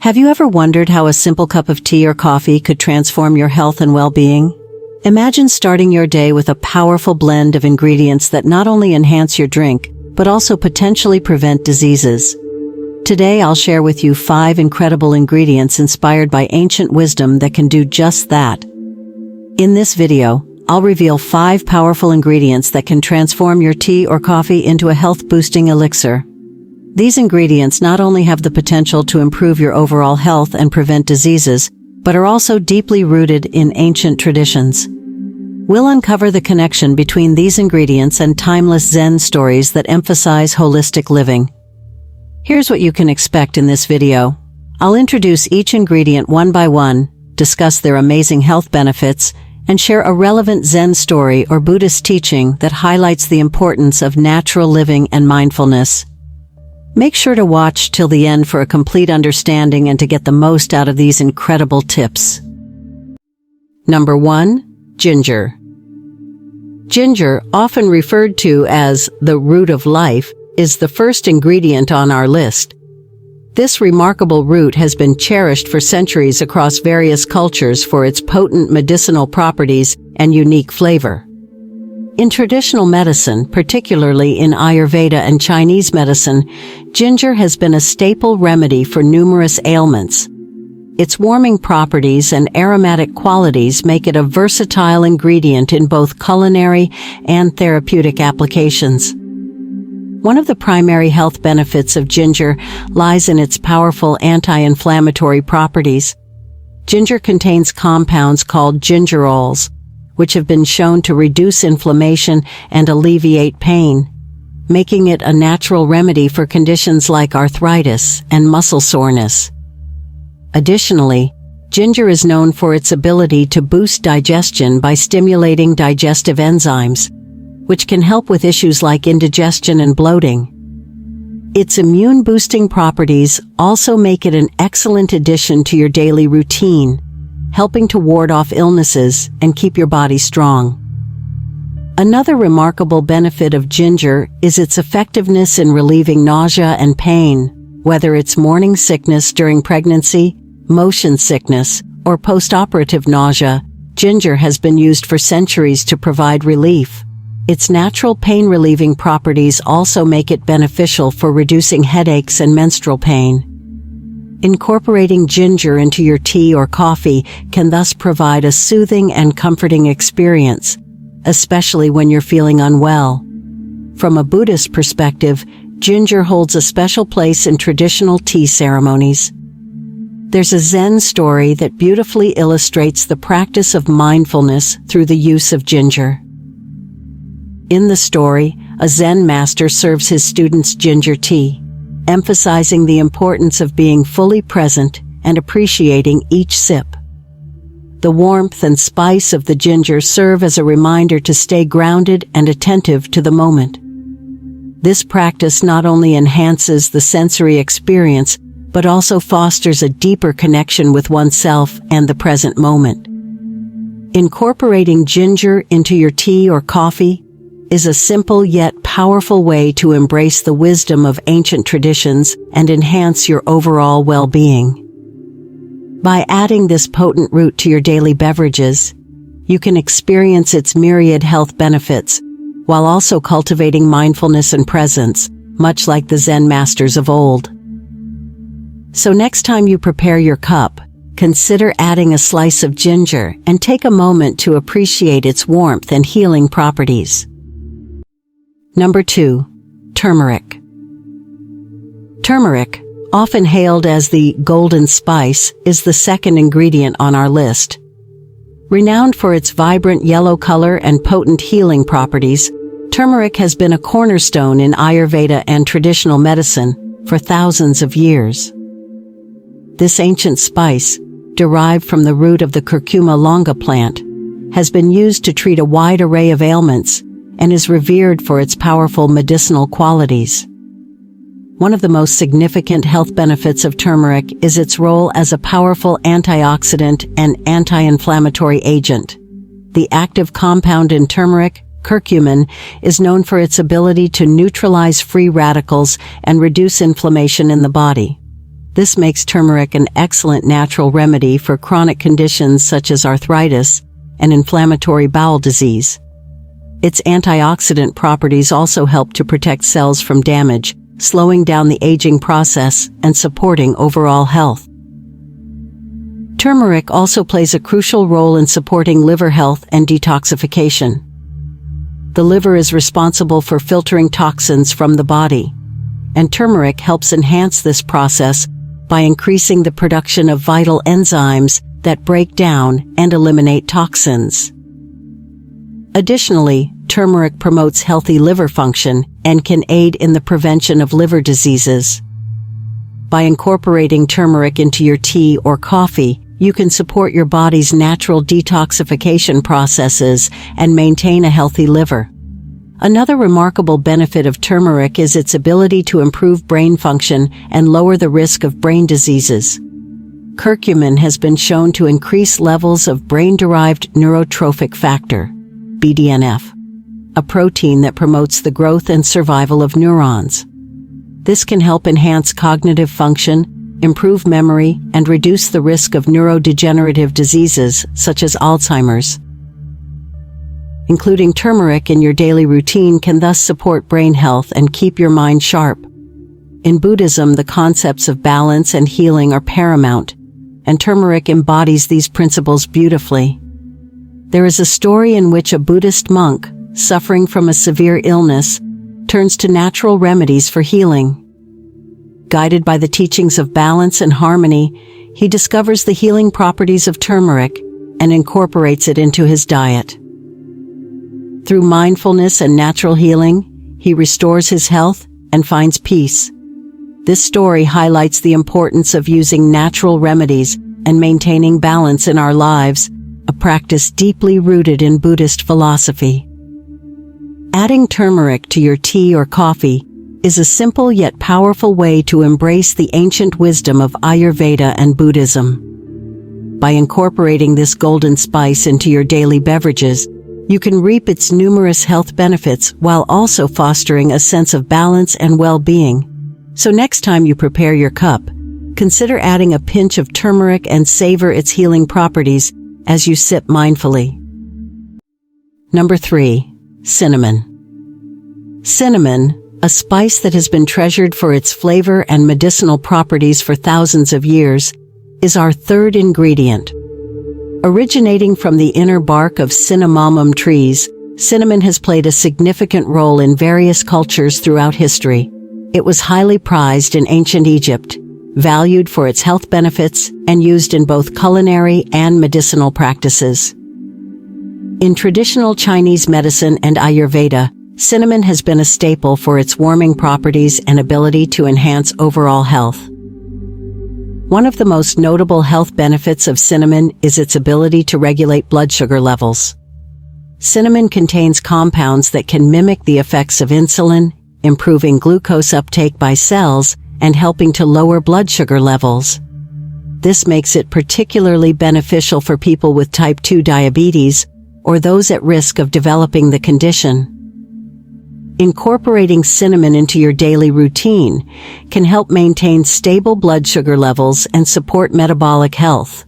Have you ever wondered how a simple cup of tea or coffee could transform your health and well-being? Imagine starting your day with a powerful blend of ingredients that not only enhance your drink, but also potentially prevent diseases. Today I'll share with you 5 incredible ingredients inspired by ancient wisdom that can do just that. In this video, I'll reveal 5 powerful ingredients that can transform your tea or coffee into a health-boosting elixir. These ingredients not only have the potential to improve your overall health and prevent diseases, but are also deeply rooted in ancient traditions. We'll uncover the connection between these ingredients and timeless Zen stories that emphasize holistic living. Here's what you can expect in this video. I'll introduce each ingredient one by one, discuss their amazing health benefits, and share a relevant Zen story or Buddhist teaching that highlights the importance of natural living and mindfulness. Make sure to watch till the end for a complete understanding and to get the most out of these incredible tips. Number 1. Ginger. Ginger, often referred to as the root of life, is the first ingredient on our list. This remarkable root has been cherished for centuries across various cultures for its potent medicinal properties and unique flavor. In traditional medicine, particularly in Ayurveda and Chinese medicine, ginger has been a staple remedy for numerous ailments. Its warming properties and aromatic qualities make it a versatile ingredient in both culinary and therapeutic applications. One of the primary health benefits of ginger lies in its powerful anti-inflammatory properties. Ginger contains compounds called gingerols, which have been shown to reduce inflammation and alleviate pain, making it a natural remedy for conditions like arthritis and muscle soreness. Additionally, ginger is known for its ability to boost digestion by stimulating digestive enzymes, which can help with issues like indigestion and bloating. Its immune-boosting properties also make it an excellent addition to your daily routine, helping to ward off illnesses and keep your body strong. Another remarkable benefit of ginger is its effectiveness in relieving nausea and pain, whether it's morning sickness during pregnancy, motion sickness, or post-operative nausea. Ginger has been used for centuries to provide relief. Its natural pain-relieving properties also make it beneficial for reducing headaches and menstrual pain. Incorporating ginger into your tea or coffee can thus provide a soothing and comforting experience, especially when you're feeling unwell. From a Buddhist perspective, ginger holds a special place in traditional tea ceremonies. There's a Zen story that beautifully illustrates the practice of mindfulness through the use of ginger. In the story, a Zen master serves his students ginger tea, emphasizing the importance of being fully present and appreciating each sip. The warmth and spice of the ginger serve as a reminder to stay grounded and attentive to the moment. This practice not only enhances the sensory experience, but also fosters a deeper connection with oneself and the present moment. Incorporating ginger into your tea or coffee is a simple yet powerful way to embrace the wisdom of ancient traditions and enhance your overall well-being. By adding this potent root to your daily beverages, you can experience its myriad health benefits, while also cultivating mindfulness and presence, much like the Zen masters of old. So next time you prepare your cup, consider adding a slice of ginger and take a moment to appreciate its warmth and healing properties. Number 2. Turmeric. Turmeric, often hailed as the golden spice, is the second ingredient on our list. Renowned for its vibrant yellow color and potent healing properties, turmeric has been a cornerstone in Ayurveda and traditional medicine for thousands of years. This ancient spice, derived from the root of the curcuma longa plant, has been used to treat a wide array of ailments and is revered for its powerful medicinal qualities. One of the most significant health benefits of turmeric is its role as a powerful antioxidant and anti-inflammatory agent. The active compound in turmeric, curcumin, is known for its ability to neutralize free radicals and reduce inflammation in the body. This makes turmeric an excellent natural remedy for chronic conditions such as arthritis and inflammatory bowel disease. Its antioxidant properties also help to protect cells from damage, slowing down the aging process and supporting overall health. Turmeric also plays a crucial role in supporting liver health and detoxification. The liver is responsible for filtering toxins from the body, and turmeric helps enhance this process by increasing the production of vital enzymes that break down and eliminate toxins. Additionally, turmeric promotes healthy liver function and can aid in the prevention of liver diseases. By incorporating turmeric into your tea or coffee, you can support your body's natural detoxification processes and maintain a healthy liver. Another remarkable benefit of turmeric is its ability to improve brain function and lower the risk of brain diseases. Curcumin has been shown to increase levels of brain-derived neurotrophic factor, BDNF, a protein that promotes the growth and survival of neurons. This can help enhance cognitive function, improve memory, and reduce the risk of neurodegenerative diseases such as Alzheimer's. Including turmeric in your daily routine can thus support brain health and keep your mind sharp. In Buddhism, the concepts of balance and healing are paramount, and turmeric embodies these principles beautifully. There is a story in which a Buddhist monk, suffering from a severe illness, turns to natural remedies for healing. Guided by the teachings of balance and harmony, he discovers the healing properties of turmeric and incorporates it into his diet. Through mindfulness and natural healing, he restores his health and finds peace. This story highlights the importance of using natural remedies and maintaining balance in our lives, a practice deeply rooted in Buddhist philosophy. Adding turmeric to your tea or coffee is a simple yet powerful way to embrace the ancient wisdom of Ayurveda and Buddhism. By incorporating this golden spice into your daily beverages, you can reap its numerous health benefits while also fostering a sense of balance and well-being. So next time you prepare your cup, consider adding a pinch of turmeric and savor its healing properties as you sip mindfully. Number 3. Cinnamon. Cinnamon, a spice that has been treasured for its flavor and medicinal properties for thousands of years, is our third ingredient. Originating from the inner bark of cinnamomum trees, cinnamon has played a significant role in various cultures throughout history. It was highly prized in ancient Egypt, valued for its health benefits, and used in both culinary and medicinal practices. In traditional Chinese medicine and Ayurveda, cinnamon has been a staple for its warming properties and ability to enhance overall health. One of the most notable health benefits of cinnamon is its ability to regulate blood sugar levels. Cinnamon contains compounds that can mimic the effects of insulin, improving glucose uptake by cells and helping to lower blood sugar levels. This makes it particularly beneficial for people with type 2 diabetes or those at risk of developing the condition. Incorporating cinnamon into your daily routine can help maintain stable blood sugar levels and support metabolic health.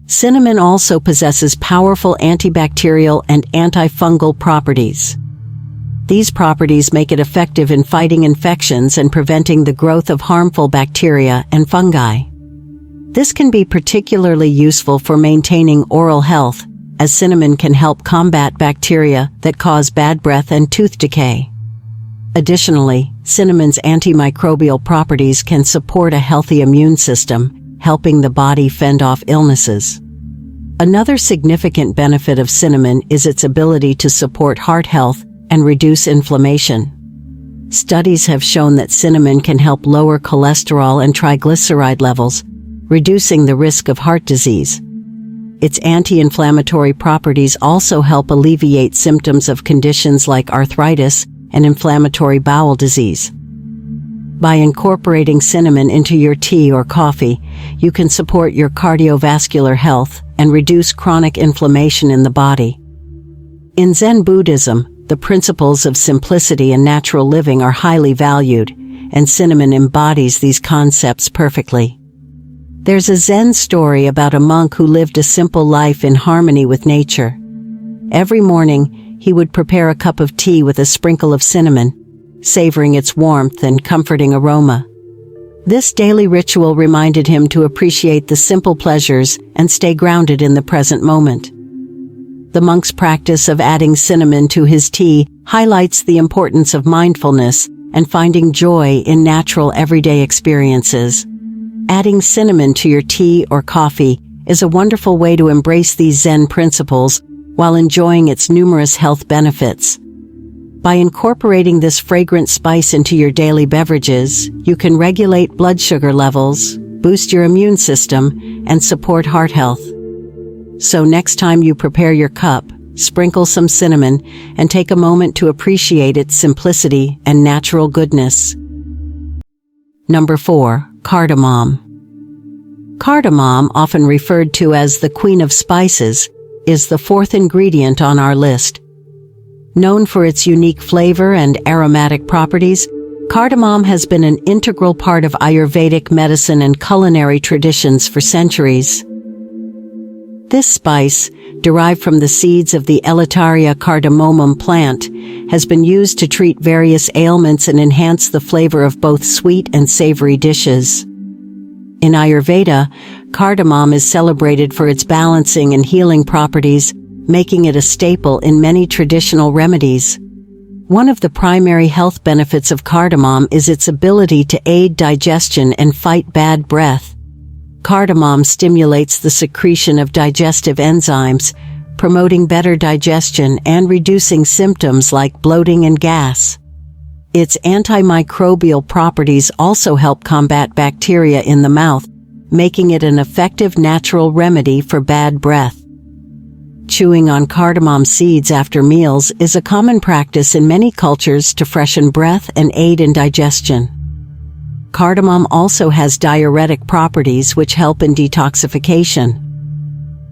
Cinnamon also possesses powerful antibacterial and antifungal properties. These properties make it effective in fighting infections and preventing the growth of harmful bacteria and fungi. This can be particularly useful for maintaining oral health, as cinnamon can help combat bacteria that cause bad breath and tooth decay. Additionally, cinnamon's antimicrobial properties can support a healthy immune system, helping the body fend off illnesses. Another significant benefit of cinnamon is its ability to support heart health and reduce inflammation. Studies have shown that cinnamon can help lower cholesterol and triglyceride levels, reducing the risk of heart disease. Its anti-inflammatory properties also help alleviate symptoms of conditions like arthritis and inflammatory bowel disease. By incorporating cinnamon into your tea or coffee, you can support your cardiovascular health and reduce chronic inflammation in the body. In Zen Buddhism, the principles of simplicity and natural living are highly valued, and cinnamon embodies these concepts perfectly. There's a Zen story about a monk who lived a simple life in harmony with nature. Every morning, he would prepare a cup of tea with a sprinkle of cinnamon, savoring its warmth and comforting aroma. This daily ritual reminded him to appreciate the simple pleasures and stay grounded in the present moment. The monk's practice of adding cinnamon to his tea highlights the importance of mindfulness and finding joy in natural everyday experiences. Adding cinnamon to your tea or coffee is a wonderful way to embrace these Zen principles while enjoying its numerous health benefits. By incorporating this fragrant spice into your daily beverages, you can regulate blood sugar levels, boost your immune system, and support heart health. So next time you prepare your cup, sprinkle some cinnamon and take a moment to appreciate its simplicity and natural goodness. Number 4. Cardamom. Cardamom, often referred to as the Queen of Spices, is the fourth ingredient on our list. Known for its unique flavor and aromatic properties, cardamom has been an integral part of Ayurvedic medicine and culinary traditions for centuries. This spice, derived from the seeds of the Elateria cardamomum plant, has been used to treat various ailments and enhance the flavor of both sweet and savory dishes. In Ayurveda, cardamom is celebrated for its balancing and healing properties, making it a staple in many traditional remedies. One of the primary health benefits of cardamom is its ability to aid digestion and fight bad breath. Cardamom stimulates the secretion of digestive enzymes, promoting better digestion and reducing symptoms like bloating and gas. Its antimicrobial properties also help combat bacteria in the mouth, making it an effective natural remedy for bad breath. Chewing on cardamom seeds after meals is a common practice in many cultures to freshen breath and aid in digestion. Cardamom also has diuretic properties which help in detoxification.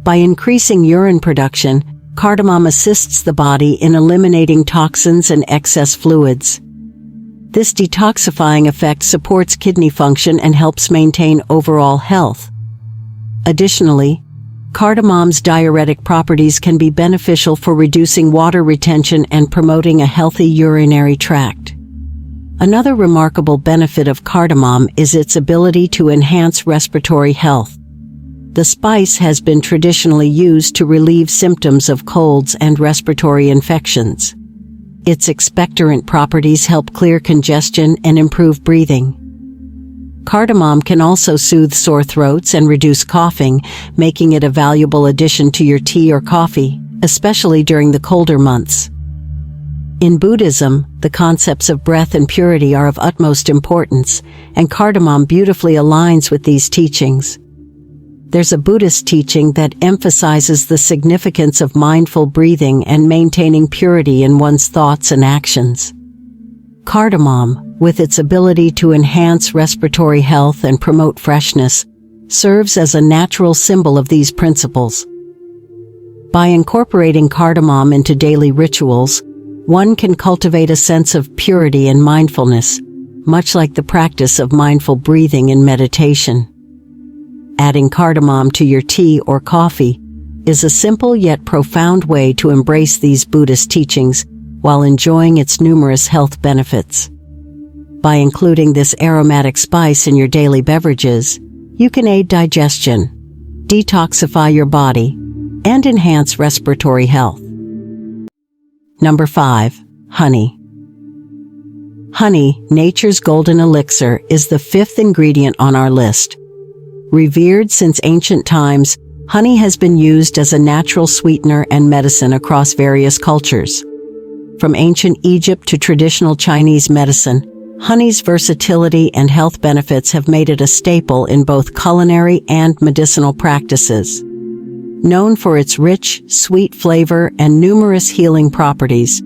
By increasing urine production, cardamom assists the body in eliminating toxins and excess fluids. This detoxifying effect supports kidney function and helps maintain overall health. Additionally, cardamom's diuretic properties can be beneficial for reducing water retention and promoting a healthy urinary tract. Another remarkable benefit of cardamom is its ability to enhance respiratory health. The spice has been traditionally used to relieve symptoms of colds and respiratory infections. Its expectorant properties help clear congestion and improve breathing. Cardamom can also soothe sore throats and reduce coughing, making it a valuable addition to your tea or coffee, especially during the colder months. In Buddhism, the concepts of breath and purity are of utmost importance, and cardamom beautifully aligns with these teachings. There's a Buddhist teaching that emphasizes the significance of mindful breathing and maintaining purity in one's thoughts and actions. Cardamom, with its ability to enhance respiratory health and promote freshness, serves as a natural symbol of these principles. By incorporating cardamom into daily rituals, one can cultivate a sense of purity and mindfulness, much like the practice of mindful breathing and meditation. Adding cardamom to your tea or coffee is a simple yet profound way to embrace these Buddhist teachings while enjoying its numerous health benefits. By including this aromatic spice in your daily beverages, you can aid digestion, detoxify your body, and enhance respiratory health. Number 5. Honey. Honey, nature's golden elixir, is the fifth ingredient on our list. Revered since ancient times, honey has been used as a natural sweetener and medicine across various cultures. From ancient Egypt to traditional Chinese medicine, honey's versatility and health benefits have made it a staple in both culinary and medicinal practices. Known for its rich, sweet flavor and numerous healing properties,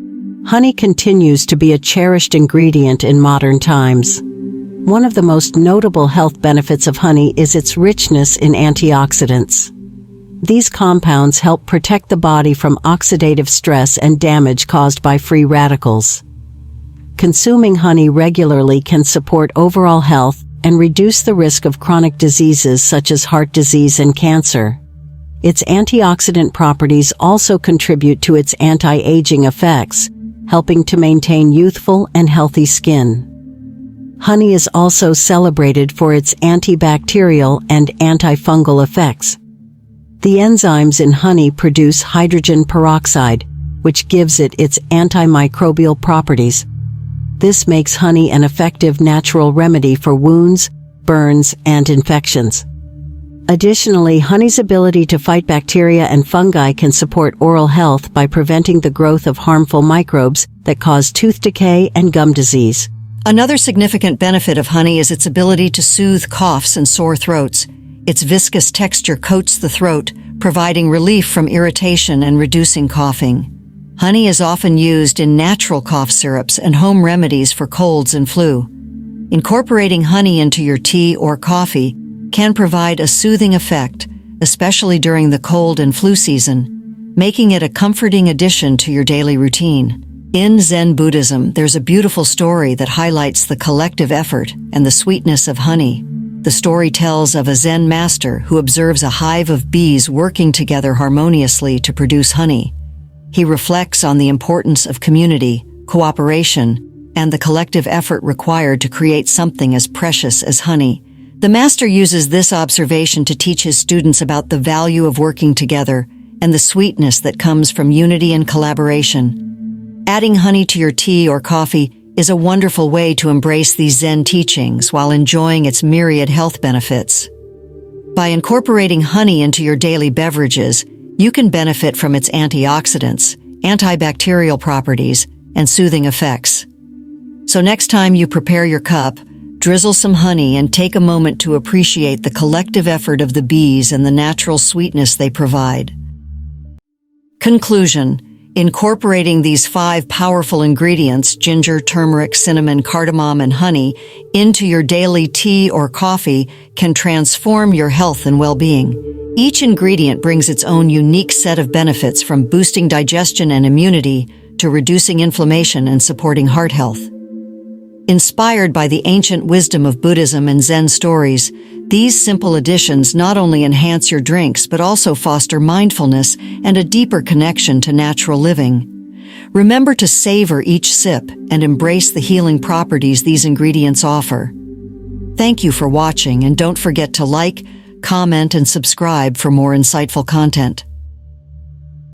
honey continues to be a cherished ingredient in modern times. One of the most notable health benefits of honey is its richness in antioxidants. These compounds help protect the body from oxidative stress and damage caused by free radicals. consuming honey regularly can support overall health and reduce the risk of chronic diseases such as heart disease and cancer. Its antioxidant properties also contribute to its anti-aging effects, helping to maintain youthful and healthy skin. Honey is also celebrated for its antibacterial and antifungal effects. The enzymes in honey produce hydrogen peroxide, which gives it its antimicrobial properties. This makes honey an effective natural remedy for wounds, burns, and infections. Additionally, honey's ability to fight bacteria and fungi can support oral health by preventing the growth of harmful microbes that cause tooth decay and gum disease. Another significant benefit of honey is its ability to soothe coughs and sore throats. Its viscous texture coats the throat, providing relief from irritation and reducing coughing. Honey is often used in natural cough syrups and home remedies for colds and flu. Incorporating honey into your tea or coffee can provide a soothing effect, especially during the cold and flu season, making it a comforting addition to your daily routine. In Zen Buddhism, there's a beautiful story that highlights the collective effort and the sweetness of honey. The story tells of a Zen master who observes a hive of bees working together harmoniously to produce honey. He reflects on the importance of community, cooperation, and the collective effort required to create something as precious as honey. The master uses this observation to teach his students about the value of working together and the sweetness that comes from unity and collaboration. Adding honey to your tea or coffee is a wonderful way to embrace these Zen teachings while enjoying its myriad health benefits. By incorporating honey into your daily beverages, you can benefit from its antioxidants, antibacterial properties, and soothing effects. So next time you prepare your cup, drizzle some honey and take a moment to appreciate the collective effort of the bees and the natural sweetness they provide. Conclusion: incorporating these 5 powerful ingredients, ginger, turmeric, cinnamon, cardamom, and honey, into your daily tea or coffee can transform your health and well-being. Each ingredient brings its own unique set of benefits, from boosting digestion and immunity to reducing inflammation and supporting heart health. Inspired by the ancient wisdom of Buddhism and Zen stories, these simple additions not only enhance your drinks but also foster mindfulness and a deeper connection to natural living. Remember to savor each sip and embrace the healing properties these ingredients offer. Thank you for watching, and don't forget to like, comment, and subscribe for more insightful content.